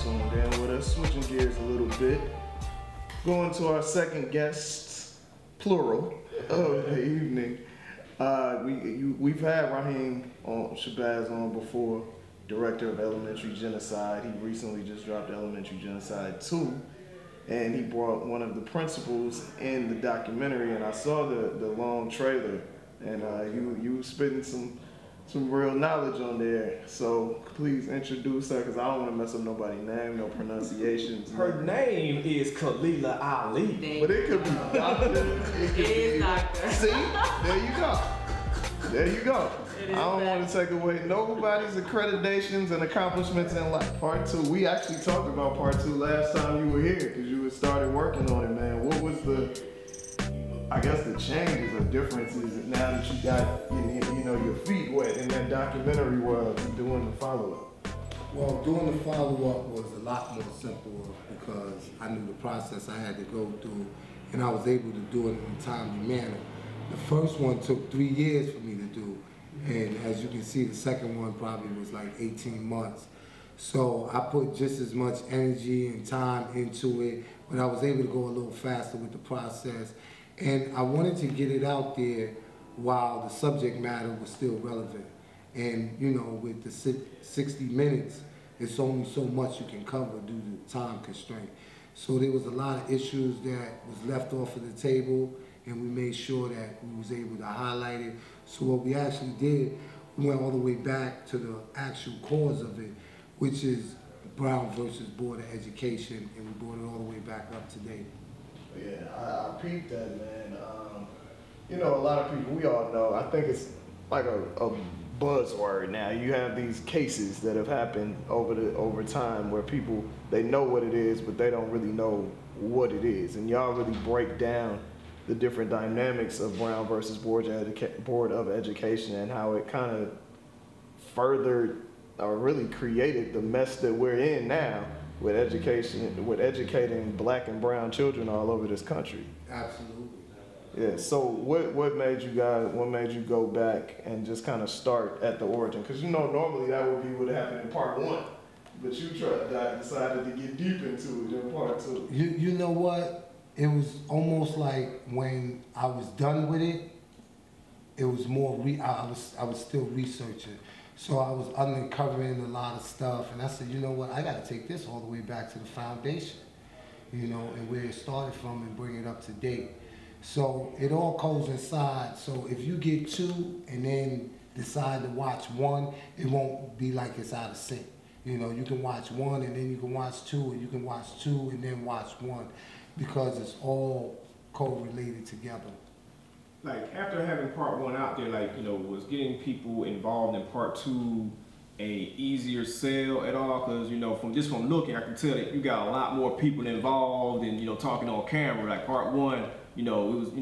tuned in with us. Switching gears a little bit. Going to our second guest, plural, of the evening. We've had Rahiem Shabazz on before, director of Elementary Genocide. He recently just dropped Elementary Genocide 2, and he brought one of the principals in the documentary, and I saw the long trailer, and you were spitting some real knowledge on there. So please introduce her, because I don't want to mess up nobody's name, no pronunciations. Her name is Khalilah Ali. But it could be Doctor. It is Doctor. See? There you go. There you go. I don't want to take away nobody's accreditations and accomplishments in life. Part 2. We actually talked about Part 2 last time you were here, because you had started working on it, man. What was I guess the changes or differences now that you got your feet wet in that documentary world doing the follow-up? Well, doing the follow-up was a lot more simple because I knew the process I had to go through, and I was able to do it in a timely manner. The first one took 3 years for me to do, and as you can see, the second one probably was like 18 months. So I put just as much energy and time into it, but I was able to go a little faster with the process. And I wanted to get it out there while the subject matter was still relevant. And with the 60 minutes, it's only so much you can cover due to time constraint. So there was a lot of issues that was left off of the table, and we made sure that we was able to highlight it. So what we actually did, we went all the way back to the actual cause of it, which is Brown versus Board of Education, and we brought it all the way back up to date. Yeah, I peeped that, man. A lot of people, we all know, I think it's like a buzzword now. You have these cases that have happened over time where people, they know what it is, but they don't really know what it is. And y'all really break down the different dynamics of Brown versus Board of Education and how it kind of furthered or really created the mess that we're in now with education, with educating black and brown children all over this country. Absolutely. Yeah. So what made you go back and just kind of start at the origin? Because normally that would be what happened in Part 1, but you decided to get deep into it in Part 2. You know what? It was almost like when I was done with it, it was more I was still researching. So I was uncovering a lot of stuff, and I said, you know what, I got to take this all the way back to the foundation, and where it started from, and bring it up to date. So it all goes inside. So if you get 2 and then decide to watch 1, it won't be like it's out of sync. You can watch 1 and then you can watch 2, and you can watch 2 and then watch 1, because it's all correlated together. Like, after having Part 1 out there, was getting people involved in Part 2 a easier sell at all? Because, from looking, I can tell that you got a lot more people involved and, talking on camera. Like Part 1, it was,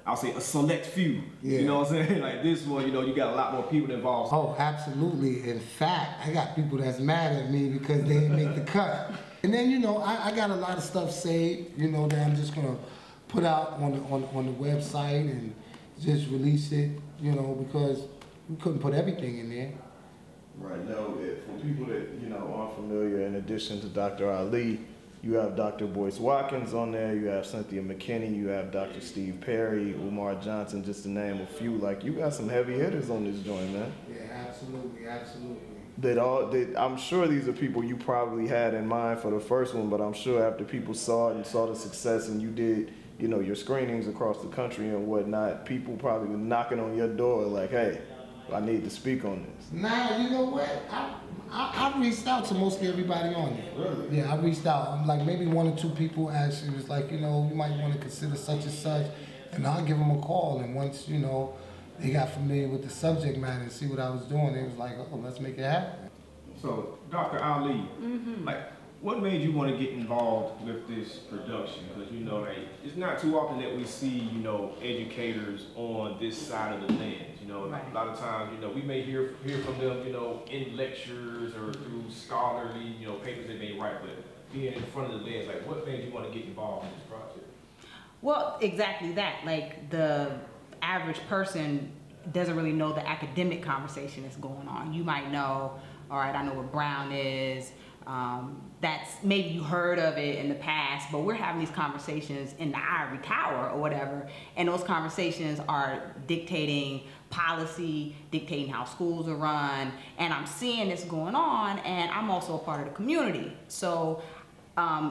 I'll say a select few. Yeah. You know what I'm saying? Like this one, you got a lot more people involved. Oh, absolutely. In fact, I got people that's mad at me because they didn't make the cut. And then, I got a lot of stuff saved, that I'm just going to put out on the website and just release it, because we couldn't put everything in there. Right. Now, for people that, aren't familiar, in addition to Dr. Ali, you have Dr. Boyce Watkins on there, you have Cynthia McKinney, you have Dr. Steve Perry, Umar Johnson, just to name a few. Like, you got some heavy hitters on this joint, man. Yeah, absolutely, absolutely. I'm sure these are people you probably had in mind for the first one, but I'm sure after people saw it and saw the success and you did, your screenings across the country and whatnot, people probably were knocking on your door like, hey, I need to speak on this. Nah, you know what? I reached out to mostly everybody on there. Really? Yeah, I reached out. Like maybe 1 or 2 people actually was like, you might want to consider such and such, and I'll give them a call. And once, they got familiar with the subject matter and see what I was doing, they was like, oh, let's make it happen. So, Dr. Ali, what made you want to get involved with this production? Because it's not too often that we see educators on this side of the lens. Right. A lot of times we may hear from them in lectures or through scholarly papers they may write, but being in front of the lens, like what made you want to get involved in this project? Well, exactly that. Like the average person doesn't really know the academic conversation that's going on. You might know, all right, I know what Brown is. That's maybe you heard of it in the past, but we're having these conversations in the ivory tower or whatever, and those conversations are dictating policy, dictating how schools are run, and I'm seeing this going on, and I'm also a part of the community. So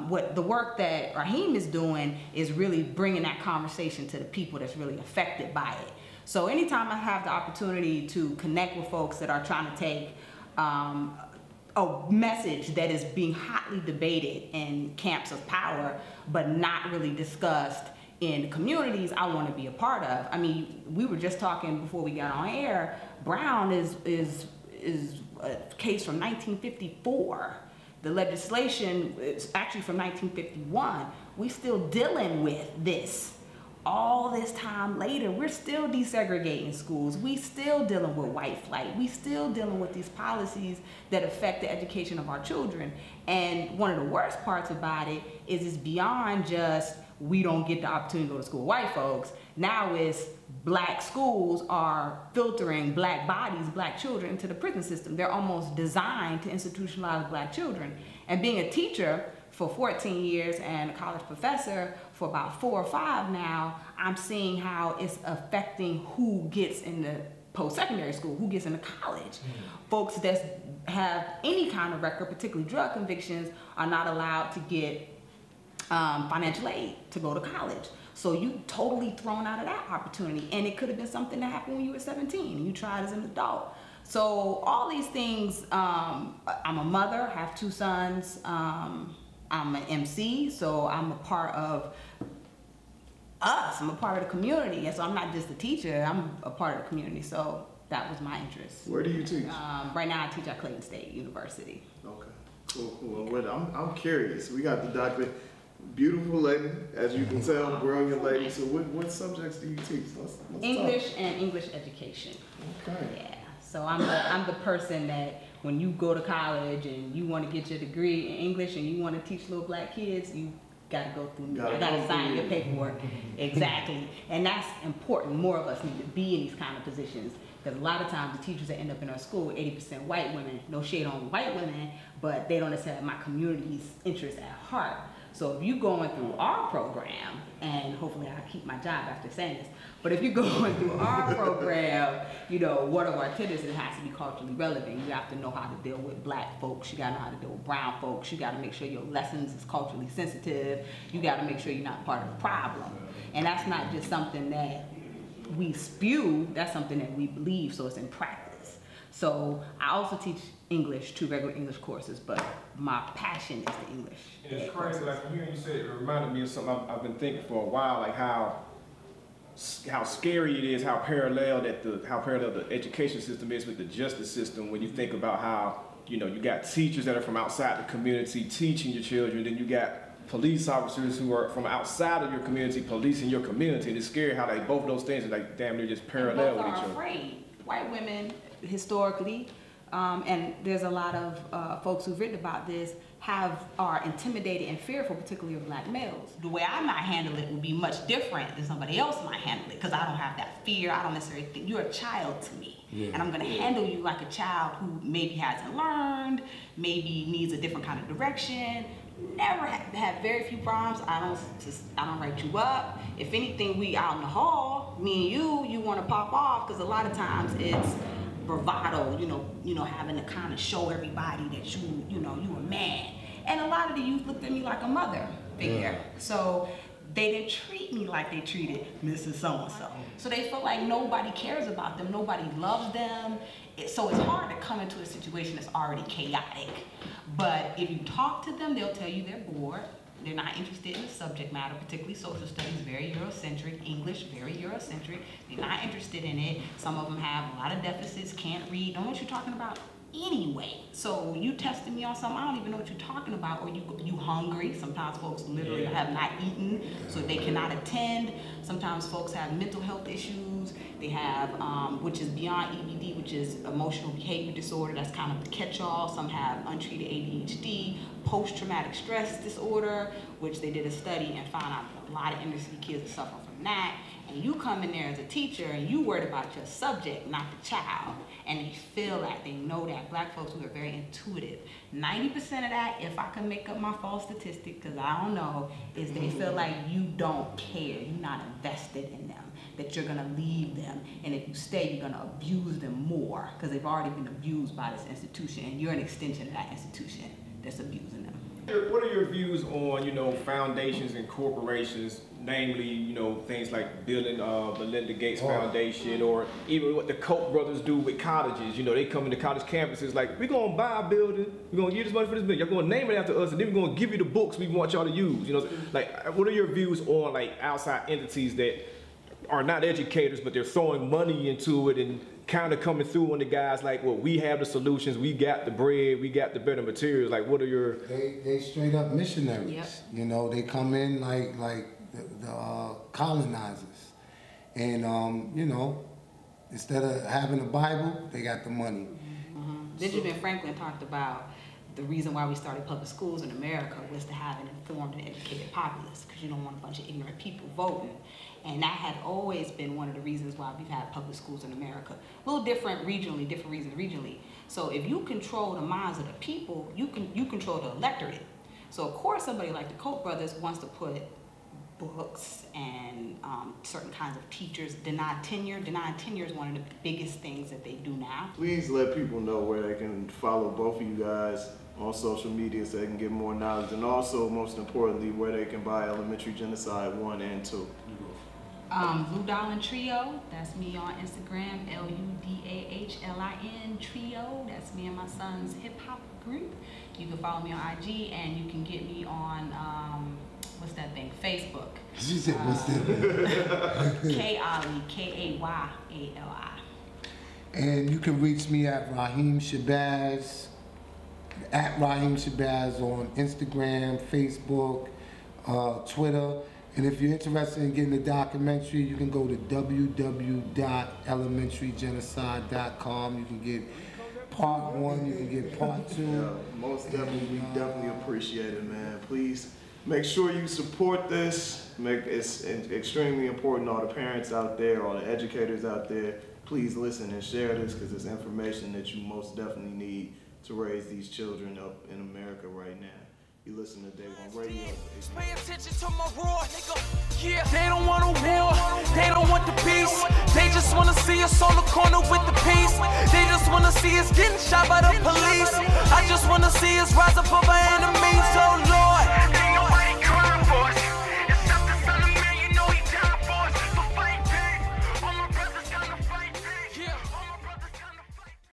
what the work that Rahiem is doing is really bringing that conversation to the people that's really affected by it. So anytime I have the opportunity to connect with folks that are trying to take a message that is being hotly debated in camps of power, but not really discussed in the communities I want to be a part of. I mean, we were just talking before we got on air, Brown is a case from 1954. The legislation is actually from 1951. We still dealing with this. All this time later, we're still desegregating schools. We still dealing with white flight. We still dealing with these policies that affect the education of our children. And one of the worst parts about it is it's beyond just we don't get the opportunity to go to school with white folks. Now it's black schools are filtering black bodies, black children into the prison system. They're almost designed to institutionalize black children. And being a teacher for 14 years and a college professor for about 4 or 5 now, I'm seeing how it's affecting who gets in the post-secondary school, who gets into college. Folks that have any kind of record, particularly drug convictions, are not allowed to get financial aid to go to college. So you totally thrown out of that opportunity. And it could have been something that happened when you were 17 and you tried as an adult. So all these things, I'm a mother, have 2 sons, I'm an MC, so I'm a part of us, I'm a part of the community. And so I'm not just a teacher, I'm a part of the community. So that was my interest. Where do you teach? Right now I teach at Clayton State University. Okay, cool. Well, I'm curious. We got the doctor. Beautiful lady, as you can tell, brilliant lady. So what subjects do you teach? Let's English talk. and English education. Okay. Yeah. So I'm the person that when you go to college and you want to get your degree in English and you want to teach little black kids, you gotta go through me. I gotta sign your paperwork. Exactly. And that's important. More of us need to be in these kind of positions. Because a lot of times the teachers that end up in our school, 80% white women, no shade on white women, but they don't necessarily have my community's interests at heart. So if you're going through our program, and hopefully I'll keep my job after saying this, but if you're going through our program, you know, one of our tenets, it has to be culturally relevant. You have to know how to deal with black folks. You gotta know how to deal with brown folks. You gotta make sure your lessons is culturally sensitive. You gotta make sure you're not part of the problem. And that's not just something that we spew, that's something that we believe, so it's in practice. So I also teach English, 2 regular English courses, but my passion is the English. It's crazy, like from hearing you say it reminded me of something I've been thinking for a while, like how scary it is, how parallel the education system is with the justice system. When you think about how, you know, you got teachers that are from outside the community teaching your children, then you got police officers who are from outside of your community policing your community. And it's scary how both those things are like damn near just parallel with each other. Afraid. White women historically, and there's a lot of folks who've written about this, are intimidated and fearful, particularly of black males. The way I might handle it would be much different than somebody else might handle it, because I don't have that fear. I don't necessarily think you're a child to me. Yeah. And I'm gonna handle you like a child who maybe hasn't learned, maybe needs a different kind of direction. Never had very few problems. I don't write you up. If anything, we out in the hall, me and you want to pop off, because a lot of times it's bravado, you know, having to kind of show everybody that you a man. And a lot of the youth looked at me like a mother figure. Yeah. So they didn't treat me like they treated Mrs. So-and-so. So they feel like nobody cares about them, nobody loves them. So it's hard to come into a situation that's already chaotic. But if you talk to them, they'll tell you they're bored. They're not interested in the subject matter, particularly social studies, very Eurocentric, English, very Eurocentric. They're not interested in it. Some of them have a lot of deficits, can't read, don't know what you're talking about anyway. So you testing me on something, I don't even know what you're talking about, or you hungry. Sometimes folks literally have not eaten, so they cannot attend. Sometimes folks have mental health issues. They have, which is beyond EBD, which is emotional behavior disorder. That's kind of the catch-all. Some have untreated ADHD, post-traumatic stress disorder, which they did a study and found out that a lot of inner city kids are suffering from that. And you come in there as a teacher and you worried about your subject, not the child. And they feel that, they know that. Black folks, we are very intuitive. 90% of that, if I can make up my false statistic, because I don't know, is they feel like you don't care, you're not invested in them, that you're gonna leave them, and if you stay, you're gonna abuse them more, because they've already been abused by this institution, and you're an extension of that institution that's abusing them. What are your views on, you know, foundations and corporations, namely, you know, things like building Melinda Gates Foundation, or even what the Koch brothers do with colleges? You know, they come into college campuses like, we're gonna buy a building, we're gonna give this money for this building, you're gonna name it after us, and then we're gonna give you the books we want y'all to use. You know, like, what are your views on like outside entities that are not educators, but they're throwing money into it and kind of coming through on the guys like, well, we have the solutions, we got the bread, we got the better materials. Like, what are your... They straight up missionaries. Yep. You know, they come in like the colonizers. And, you know, instead of having a Bible, they got the money. Benjamin Franklin talked about the reason why we started public schools in America was to have an informed and educated populace, because you don't want a bunch of ignorant people voting. And that had always been one of the reasons why we've had public schools in America. A little different regionally, different reasons regionally. So if you control the minds of the people, you control the electorate. So of course somebody like the Koch brothers wants to put books and certain kinds of teachers, denied tenure. Denied tenure is one of the biggest things that they do now. Please let people know where they can follow both of you guys on social media so they can get more knowledge, and also, most importantly, where they can buy Elementary Genocide 1 and 2. Ludalin Trio, that's me on Instagram, LUDAHLIN Trio, that's me and my son's hip hop group. You can follow me on IG, and you can get me on, what's that thing, Facebook. She said, what's that? K-Ali, K-A-Y-A-L-I. And you can reach me at Rahiem Shabazz, on Instagram, Facebook, Twitter. And if you're interested in getting the documentary, you can go to www.elementarygenocide.com. You can get part 1, you can get part 2. Yeah, most definitely, we definitely appreciate it, man. Please make sure you support this. It's extremely important. All the parents out there, all the educators out there, please listen and share this, because it's information that you most definitely need to raise these children up in America right now. You listen to Day One Radio. Pay attention to my roar, nigga. Yeah, they don't want a war, they don't want the peace. They just wanna see us on the corner with the peace. They just wanna see us getting shot by the police. I just wanna see us rise up over enemies, oh Lord.